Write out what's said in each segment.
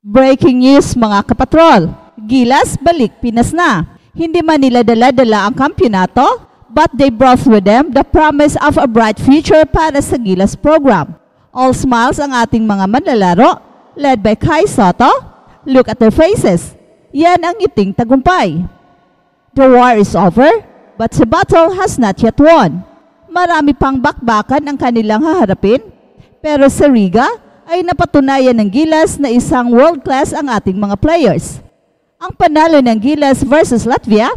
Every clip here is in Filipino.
Breaking news mga kapatrol, Gilas balik Pinas na. Hindi man nila dala-dala ang kampyonato, but they brought with them the promise of a bright future para sa Gilas program. All smiles ang ating mga manlalaro, led by Kai Soto. Look at their faces. Yan ang ngiting tagumpay. The war is over, but the battle has not yet won. Marami pang bakbakan ang kanilang haharapin, pero sa Riga ay napatunayan ng Gilas na isang world-class ang ating mga players. Ang panalo ng Gilas versus Latvia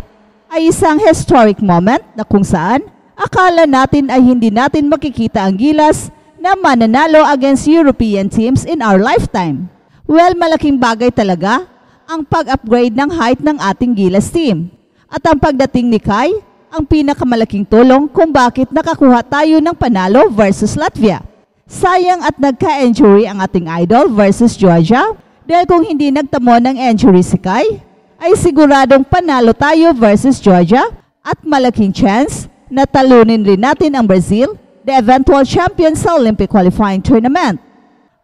ay isang historic moment na kung saan akala natin ay hindi natin makikita ang Gilas na mananalo against European teams in our lifetime. Well, malaking bagay talaga ang pag-upgrade ng height ng ating Gilas team. At ang pagdating ni Kai, ang pinakamalaking tulong kung bakit nakakuha tayo ng panalo versus Latvia. Sayang at nagka-injury ang ating idol versus Georgia dahil kung hindi nagtamo ng injury si Kai, ay siguradong panalo tayo versus Georgia at malaking chance na talunin rin natin ang Brazil, the eventual champion sa Olympic qualifying tournament.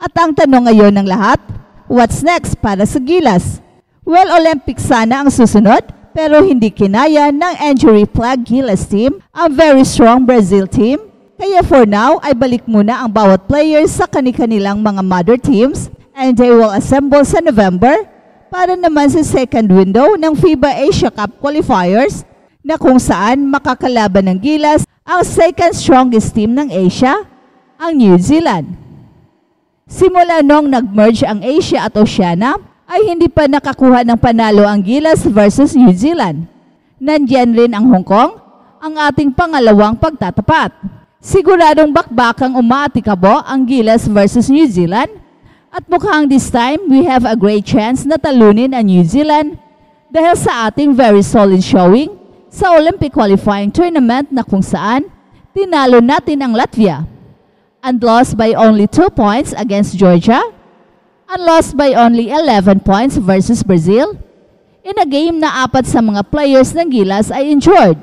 At ang tanong ngayon ng lahat, what's next para sa Gilas? Well, Olympic sana ang susunod pero hindi kinaya ng injury-plagued Gilas team ang very strong Brazil team. Kaya for now ay balik muna ang bawat players sa kani-kanilang mga mother teams and they will assemble sa November para naman sa second window ng FIBA Asia Cup qualifiers na kung saan makakalaban ng Gilas ang second strongest team ng Asia, ang New Zealand. Simula nung nag-merge ang Asia at Oceania ay hindi pa nakakuha ng panalo ang Gilas versus New Zealand. Nandiyan rin ang Hong Kong, ang ating pangalawang pagtatapat. Siguradong bakbakang umaatikabo ang Gilas versus New Zealand at mukhang this time we have a great chance na talunin ang New Zealand dahil sa ating very solid showing sa Olympic qualifying tournament na kung saan tinalo natin ang Latvia and lost by only 2 points against Georgia and lost by only 11 points versus Brazil in a game na 4 sa mga players ng Gilas ay injured.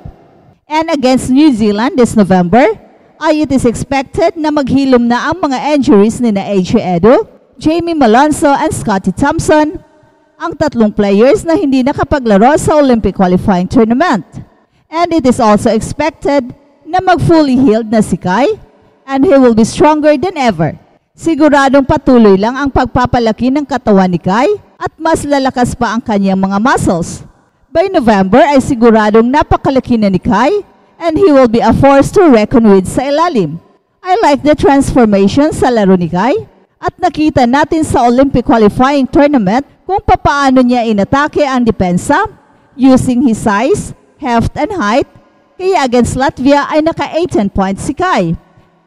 And against New Zealand this November, ay it is expected na maghilom na ang mga injuries ni na AJ Edu, Jamie Malonzo, and Scotty Thompson, ang tatlong players na hindi nakapaglaro sa Olympic qualifying tournament. And it is also expected na mag-fully healed na si Kai, and he will be stronger than ever. Siguradong patuloy lang ang pagpapalaki ng katawan ni Kai at mas lalakas pa ang kanyang mga muscles. By November ay siguradong napakalaki na ni Kai, and he will be a force to reckon with sa ilalim. I like the transformation sa laro ni Kai at nakita natin sa Olympic qualifying tournament kung papaano niya inatake ang depensa using his size, heft, and height. Kaya against Latvia ay naka-18 points si Kai.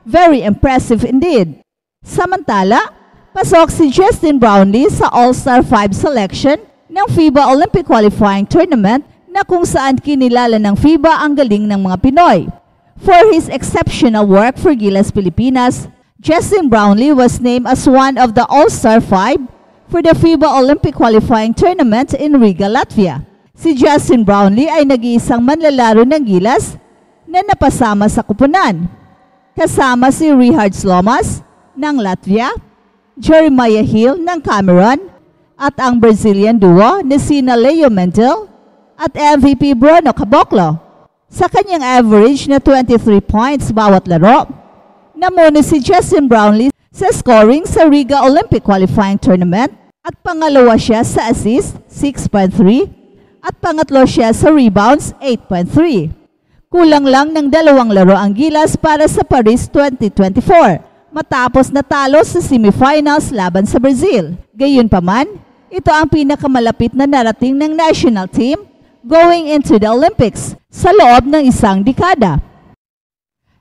Very impressive indeed. Samantala, pasok si Justin Brownlee sa All-Star 5 selection ng FIBA Olympic qualifying tournament na kung saan kinilala ng FIBA ang galing ng mga Pinoy. For his exceptional work for Gilas Pilipinas, Justin Brownlee was named as one of the All-Star 5 for the FIBA Olympic qualifying tournament in Riga, Latvia. Si Justin Brownlee ay nag-iisang manlalaro ng Gilas na napasama sa kupunan. Kasama si Richard Slomas ng Latvia, Jeremiah Hill ng Cameroon, at ang Brazilian duo ni sina Leo Mendel at MVP Bruno Caboclo. Sa kanyang average na 23 points bawat laro, namuno si Justin Brownlee sa scoring sa Riga Olympic qualifying tournament at pangalawa siya sa assist 6.3 at pangatlo siya sa rebounds 8.3. Kulang lang ng 2 laro ang Gilas para sa Paris 2024 matapos natalo sa semifinals laban sa Brazil. Gayunpaman, ito ang pinakamalapit na narating ng national team going into the Olympics sa loob ng isang dekada.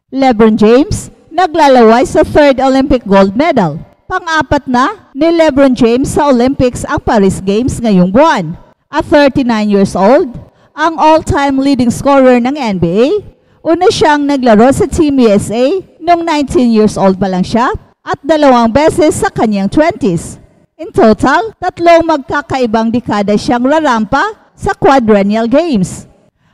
LeBron James naglalaway sa 3rd Olympic gold medal. Pang-4 na ni LeBron James sa Olympics ang Paris Games ngayong buwan. At 39 years old, ang all-time leading scorer ng NBA, una siyang naglaro sa Team USA noong 19 years old pa lang siya at 2 beses sa kanyang 20s. In total, 3 magkakaibang dekada siyang rarampa sa Quadrennial Games.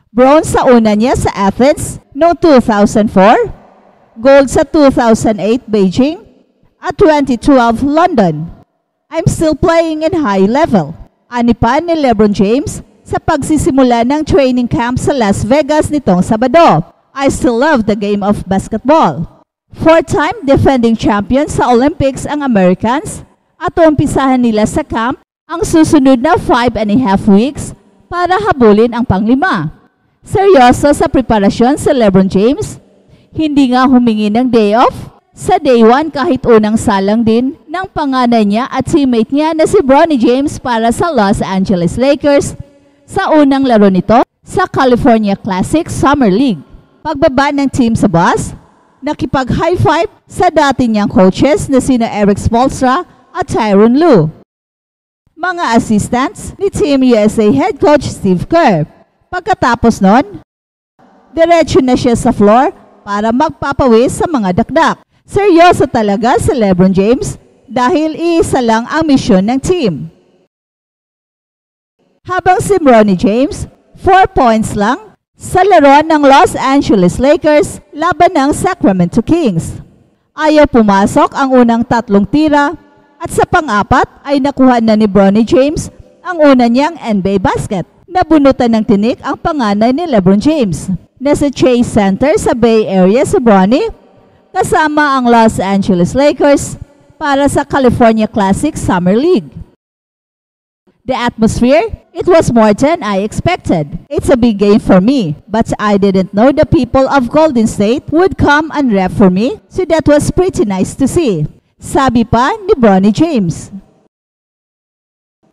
Bronze sa una niya sa Athens noong 2004, gold sa 2008 Beijing at 2012 London. I'm still playing in high level. Ani pa ni LeBron James sa pagsisimula ng training camp sa Las Vegas nitong Sabado. I still love the game of basketball. Four-time defending champion sa Olympics ang Americans at umpisahan nila sa camp ang susunod na 5.5 weeks para habulin ang panglima. Seryoso sa preparasyon si LeBron James, hindi nga humingi ng day off sa day 1 kahit unang salang din ng panganay niya at teammate niya na si Bronny James para sa Los Angeles Lakers sa unang laro nito sa California Classic Summer League. Pagbaba ng team sa bus, nakipag-high five sa dati niyang coaches na sina Eric Spoelstra at Tyronn Lue. Mga assistants ni Team USA Head Coach Steve Kerr. Pagkatapos nun, diretso na siya sa floor para magpapawis sa mga dakdak. Seryoso talaga si LeBron James dahil iisa lang ang misyon ng team. Habang si Bronny James, 4 points lang sa laro ng Los Angeles Lakers laban ng Sacramento Kings. Ayaw pumasok ang unang 3 tira at sa pang-apat ay nakuha na ni Bronny James ang una niyang NBA basket. Nabunutan ng tinik ang panganay ni LeBron James. Nasa Chase Center sa Bay Area si Bronny kasama ang Los Angeles Lakers para sa California Classic Summer League. The atmosphere, it was more than I expected. It's a big game for me, but I didn't know the people of Golden State would come and rep for me, so that was pretty nice to see. Sabi pa ni Bronny James.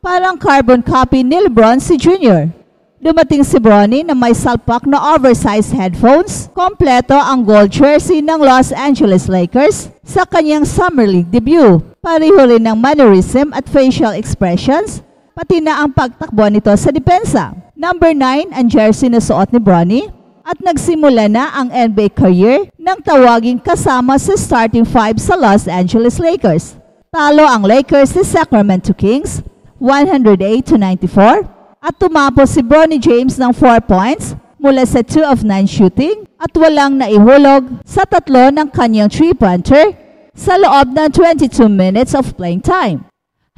Parang carbon copy ni LeBron si Jr. Dumating si Bronny na may salpak na oversized headphones, kompleto ang gold jersey ng Los Angeles Lakers sa kanyang Summer League debut. Pareho rin ng mannerism at facial expressions, pati na ang pagtakbo nito sa depensa. Number 9 ang jersey na suot ni Bronny at nagsimula na ang NBA career ng tawaging kasama sa starting 5 sa Los Angeles Lakers. Talo ang Lakers sa Sacramento Kings 108-94 at tumapos si Bronny James ng 4 points mula sa 2 of 9 shooting at walang naihulog sa 3 ng kanyang 3-pointer sa loob ng 22 minutes of playing time.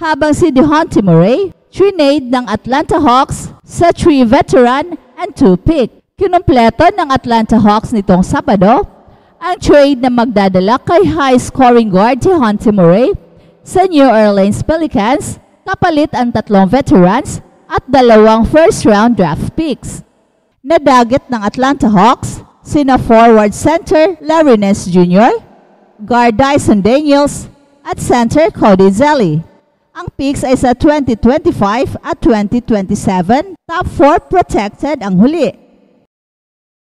Habang si DeJounte Murray, trinade ng Atlanta Hawks sa 3 veteran and 2 pick. Kinumpleto ng Atlanta Hawks nitong Sabado ang trade na magdadala kay high-scoring guard DeJounte Murray sa New Orleans Pelicans kapalit ang 3 veterans at 2 first-round draft picks. Nadagit ng Atlanta Hawks sina forward center Larry Nance Jr., guard Dyson Daniels at center Cody Zeller. Ang picks ay sa 2025 at 2027, top 4 protected ang huli.